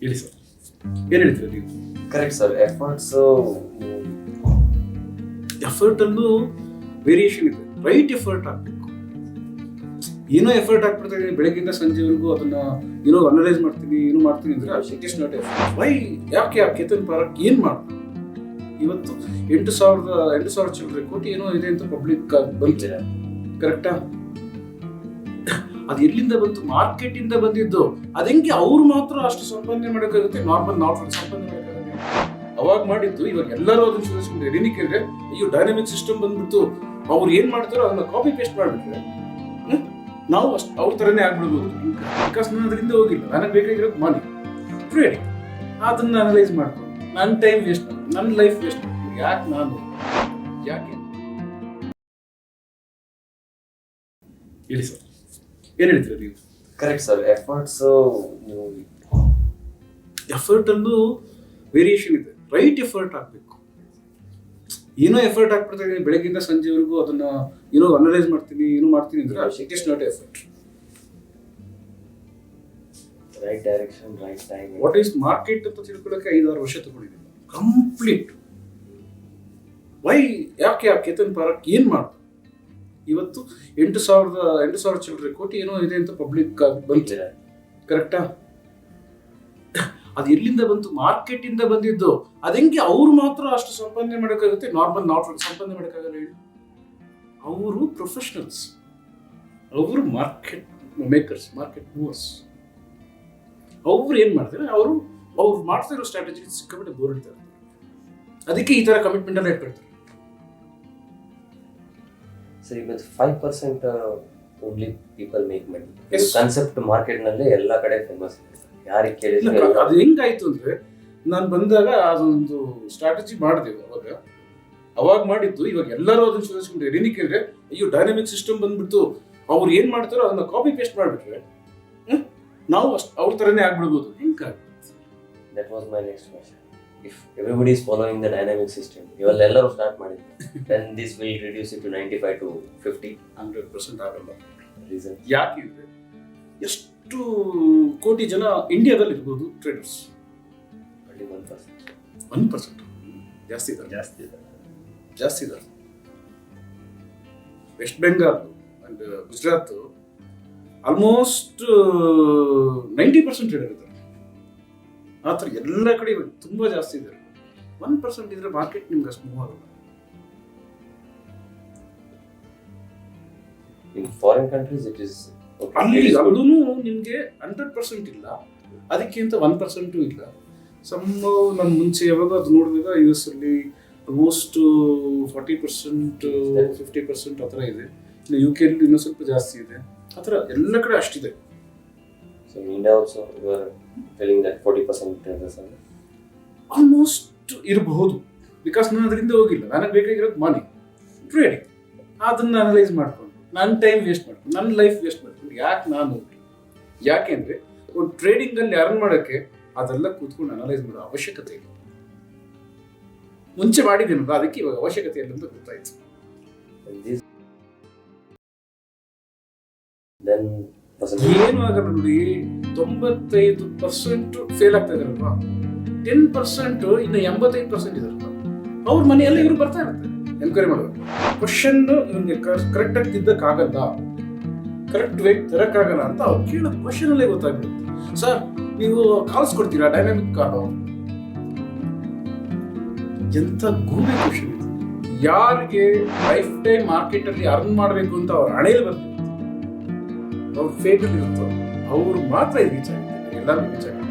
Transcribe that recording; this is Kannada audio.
ಹೇಳಿ ಸರ್, ಏನು ಹೇಳ್ತೀರಾ ನೀವು? Correct sir. ಎಫರ್ಟಲ್ಲೂ ವೇರಿಯೇಷನ್ ಇದೆ. ರೈಟ್ ಎಫರ್ಟ್ ಹಾಕಬೇಕು. ಏನೋ ಎಫರ್ಟ್ ಹಾಕ್ಬಿಡ್ತಾ ಬೆಳಗ್ಗಿಂದ ಸಂಜೆವರೆಗೂ ಅದನ್ನ ಏನೋ ಅನಲೈಸ್ ಮಾಡ್ತೀನಿ, ಏನೋ ಮಾಡ್ತೀನಿ ಅಂದ್ರೆ it is not effort. Why? ಯಾಕೆ ಆ ಕೇತನ್ ಪಾರ್ಕ್ ಏನು ಮಾಡ್ತಾರೆ? ಇವತ್ತು 8,000 ಚಿಲ್ಲರೆ ಕೋಟಿ ಏನೋ ಇದೆ ಅಂತ ಪಬ್ಲಿಕ್ ಬಂದಿದೆ, ಕರೆಕ್ಟಾ? ಅದು ಎಲ್ಲಿಂದ ಬಂತು? ಮಾರ್ಕೆಟ್ ಇಂದ ಬಂದಿದ್ದು. ಅದೆಂಗೆ ಅವ್ರು ಮಾತ್ರ ಅಷ್ಟು ಸಂಪಾದನೆ ಮಾಡೋಕ್ಕಾಗುತ್ತೆ, ನಾರ್ಮಲ್ ಸಂಪಾದನೆ ಮಾಡೋಕ್ಕಾಗುತ್ತೆ? ಅವಾಗ ಮಾಡಿದ್ದು ಇವಾಗ ಎಲ್ಲರೂ ಅದನ್ನು ಸುಧಾರಿಸ್ಕೊಂಡ್ರೆ. ಏನಕ್ಕೆ ಅಂದ್ರೆ ಅಯ್ಯೋ ಡೈನಾಮಿಕ್ ಸಿಸ್ಟಮ್ ಬಂದ್ಬಿಟ್ಟು ಅವ್ರು ಏನ್ ಮಾಡ್ತಾರೋ ಅದನ್ನ ಕಾಪಿ ಪೇಸ್ಟ್ ಮಾಡ್ಬಿಟ್ರೆ ನಾವು ಅಷ್ಟು ಅವ್ರ ಥರನೇ ಆಗ್ಬಿಡ್ಬೋದು. ಬಿಕಾಸ್ ನಾನು ಅದರಿಂದ ಹೋಗಿಲ್ಲ. ನನಗೆ ಬೇಕಾಗಿರೋದು ಮನಿ, ಟ್ರೇಡಿಂಗ್. ಅದನ್ನ ಅನಲೈಸ್ ಮಾಡ್ಕೊಂಡು ನನ್ನ ಟೈಮ್ ವೇಸ್ಟ್ ಮಾಡಿ, ನನ್ನ ಲೈಫ್ ವೇಸ್ಟ್ ಮಾಡ್ತೀನಿ. ಯಾಕೆ ಹೇಳಿ ಸರ್, ಏನು ಹೇಳ್ತೀರಾ ನೀವು? Correct sir. ಎಫರ್ಟಲ್ಲೂ ವೇರಿಯೇಷನ್ ಇದೆ. ರೈಟ್ ಎಫರ್ಟ್ ಹಾಕಬೇಕು. ಏನೋ ಎಫರ್ಟ್ ಹಾಕ್ಬಿಡ್ತಾ ಬೆಳಗ್ಗಿಂದ ಸಂಜೆವರೆಗೂ ಅದನ್ನ ಏನೋ ಅನಲೈಸ್ ಮಾಡ್ತೀನಿ, ಏನೋ ಮಾಡ್ತೀನಿ ಅಂದ್ರೆ it is not effort. Right direction, right time. What is market ಅಂತ ತಿಳ್ಕೊಳ್ಳೋಕೆ 5-6 ವರ್ಷ ತಗೊಂಡಿದ್ದೀನಿ ಕಂಪ್ಲೀಟ್. ವೈ? ಯಾಕೆ ಆ ಕೇತನ್ ಪಾರ್ಕ್ ಏನು ಮಾಡ್ತಾರೆ? ಇವತ್ತು 8,000 ಚಿಲ್ಲರೆ ಕೋಟಿ ಏನೋ ಇದೆ ಅಂತ ಪಬ್ಲಿಕ್ ಬಂದಿದೆ, ಕರೆಕ್ಟಾ? ಅದು ಎಲ್ಲಿಂದ ಬಂತು? ಮಾರ್ಕೆಟ್ ಇಂದ ಬಂದಿದ್ದು. ಅದೆಂಗೆ ಅವ್ರು ಮಾತ್ರ ಅಷ್ಟು ಸಂಪಾದನೆ ಮಾಡೋಕ್ಕಾಗುತ್ತೆ, ನಾರ್ಮಲ್ ಸಂಪಾದನೆ ಮಾಡೋಕ್ಕಾಗಲ್ಲ ಹೇಳಿ? ಅವರು ಪ್ರೊಫೆಷನಲ್ಸ್, ಅವರು ಮಾರ್ಕೆಟ್ ಮೇಕರ್ಸ್, ಮಾರ್ಕೆಟ್ ಮೂವರ್ಸ್. ಅವ್ರು ಏನ್ ಮಾಡ್ತಾರೆ? ಅವ್ರು ಮಾಡ್ತಾ ಇರೋ ಸ್ಟ್ರಾಟಜಿ ಸಿಕ್ಕಾಪಟ್ಟೆ ಬೋರ್ ಇಡ್ತಾರೆ. ಅದಕ್ಕೆ ಈ ತರ ಕಮಿಟ್ಮೆಂಟ್ ಎಲ್ಲ ಇಟ್ಕೊಳ್ತಾರೆ. ಸರಿ, ಇವತ್ತು 5% only people make money concept market ನಲ್ಲಿ ಎಲ್ಲಾ ಕಡೆ ಫೇಮಸ್ ಇದೆ. ಯಾರಿಗೆ ಕೇಳಿದ್ರೆ ಅದು ಹೆಂಗಾಯ್ತು ಅಂದ್ರೆ, ನಾನು ಬಂದಾಗ ಅದೊಂದು ಸ್ಟ್ರಾಟಜಿ ಮಾಡಿದೆ. ಅವಾಗ ಮಾಡಿದ್ದು ಇವಾಗ ಎಲ್ಲರೂ ಅದನ್ನು ಸುಧಾರಿಸ್ಕೊಂಡ್ರೆ. ಏನಕ್ಕೆ ಅಂದ್ರೆ ಅಯ್ಯೋ ಡೈನಾಮಿಕ್ ಸಿಸ್ಟಮ್ ಬಂದ್ಬಿಟ್ಟು ಅವ್ರು ಏನ್ ಮಾಡ್ತಾರೋ ಅದನ್ನ ಕಾಪಿ ಪೇಸ್ಟ್ ಮಾಡ್ಬಿಟ್ರೆ ನಾವು ಅವ್ರ ಥರನೇ ಆಗ್ಬಿಡ್ಬೋದು. That was my next question. If everybody is following the dynamic system, ಇವೆಲ್ಲರೂ ಸ್ಟಾರ್ಟ್ ಮಾಡಿದ್ರು, then this will reduce it to 95 to 50. 100% ಆಗಲ್ಲ. ರೀಸನ್ ಯಾಕೆ ಅಂದ್ರೆ ಎಷ್ಟು ಕೋಟಿ ಜನ ಇಂಡಿಯಾದಲ್ಲಿ ಇರ್ಬೋದು ಟ್ರೇಡರ್ಸ್? 1%. ಜಾಸ್ತಿ ಇದ್ದಾರೆ. West Bengal and Gujarat almost 90% trader ಇದ್ದಾರೆ. ಆ ಥರ ಎಲ್ಲ ಕಡೆ ತುಂಬಾ ಜಾಸ್ತಿ ಇದೆ. 1% ಇದ್ರೆ ಮಾರ್ಕೆಟ್ ನಿಮ್ಗೆ ಅಷ್ಟು ಮೂವ್ ಆಗಲ್ಲ. ಇನ್ ಫಾರಿನ್ ಕಂಟ್ರೀಸ್ ಇಟ್ ಇಸ್ ಅಲ್ಲಿ ಅದೂ ನಿಮ್ಗೆ 100% ಇಲ್ಲ, ಅದಕ್ಕಿಂತ 1% ಇಲ್ಲ. ನಾನು ಮುಂಚೆ ಯಾವಾಗ ಅದು ನೋಡಿದಾಗ US ಅಲ್ಲಿ ಆಲ್ಮೋಸ್ಟ್ 40%, 50% ಆ ಥರ ಇದೆ. ಇನ್ನು UK ಅಲ್ಲಿ ಇನ್ನೂ ಸ್ವಲ್ಪ ಜಾಸ್ತಿ ಇದೆ. ಆ ಥರ ಎಲ್ಲ ಕಡೆ ಅಷ್ಟಿದೆ. So in India also you are telling that 40% is almost ಇರಬಹುದು. ಬಿಕಾಸ್ ನಾನು ಅದರಿಂದ ಹೋಗಿಲ್ಲ. ನನಗೆ ಬೇಕಾಗಿರೋದು ಮನಿ, ಟ್ರೇಡಿಂಗ್. ಅದನ್ನ ಅನಲೈಸ್ ಮಾಡ್ಕೊಂಡು ನನ್ನ ಟೈಮ್ ವೇಸ್ಟ್ ಮಾಡ್ಕೊಂಡು, ನನ್ನ ಲೈಫ್ ವೇಸ್ಟ್ ಮಾಡ್ಕೊಂಡು ಯಾಕೆ ಅಂದ್ರೆ ಒಂದು ಟ್ರೇಡಿಂಗ್ ಅಲ್ಲಿ ಅರ್ನ್ ಮಾಡೋಕ್ಕೆ ಅದೆಲ್ಲ ಕೂತ್ಕೊಂಡು ಅನಲೈಸ್ ಮಾಡೋ ಅವಶ್ಯಕತೆ ಇಲ್ಲ. ಮುಂಚೆ ಮಾಡಿದ್ದೀನಲ್ಲ, ಅದಕ್ಕೆ ಇವಾಗ ಅವಶ್ಯಕತೆ ಇಲ್ಲ ಅಂತ ಗೊತ್ತಾಯ್ತು. ಏನು ಆಗಲ್ಲ ನೋಡಿ, 95% ಫೇಲ್ ಆಗ್ತಾ ಇದಾರಲ್ವಾ, 10% ಇನ್ನು 85% ಇದಾರಲ್ವಾ, ಅವ್ರ ಮನೆಯಲ್ಲಿ ಇವರು ಬರ್ತಾ ಇರುತ್ತೆ ಎನ್ಕ್ವೈರಿ ಮಾಡೋದು. ಕ್ವಶನ್ ಇವ್ರಿಗೆ ಕರೆಕ್ಟ್ ಆಗಿ ತಿದ್ದಕ್ಕಾಗಲ್ಲ, ಕರೆಕ್ಟ್ ವೇ ತರಕ್ಕಾಗಲ್ಲ ಅಂತ ಅವ್ರು ಕೇಳೋ ಕ್ವಶನ್ ಅಲ್ಲೇ ಗೊತ್ತಾಗ್ಬಿಡುತ್ತೆ. ಸರ್ ನೀವು ಕಾಲ್ಸ್ ಕೊಡ್ತೀರಾ ಡೈನಾಮಿಕ್ ಕಾಲು? ಎಂತ ಗೂಬೆ ಕ್ವಶನ್ ಇದು. ಯಾರಿಗೆ ಲೈಫ್ ಟೈಮ್ ಮಾರ್ಕೆಟ್ ಅಲ್ಲಿ ಅರ್ನ್ ಮಾಡಬೇಕು ಅಂತ ಅವ್ರ ಹಣೆಯಲ್ಲಿ ಬರ್ತಿರುತ್ತೆ, ಅವ್ರ ಫೇಟ್ ಅಲ್ಲಿ ಇರುತ್ತೋ ಅವ್ರು ಮಾತ್ರ ಇದು ರೀಚ್ ಆಗುತ್ತೆ, ಎಲ್ಲರಿಗೂ ರೀಚ್ ಆಗುತ್ತೆ.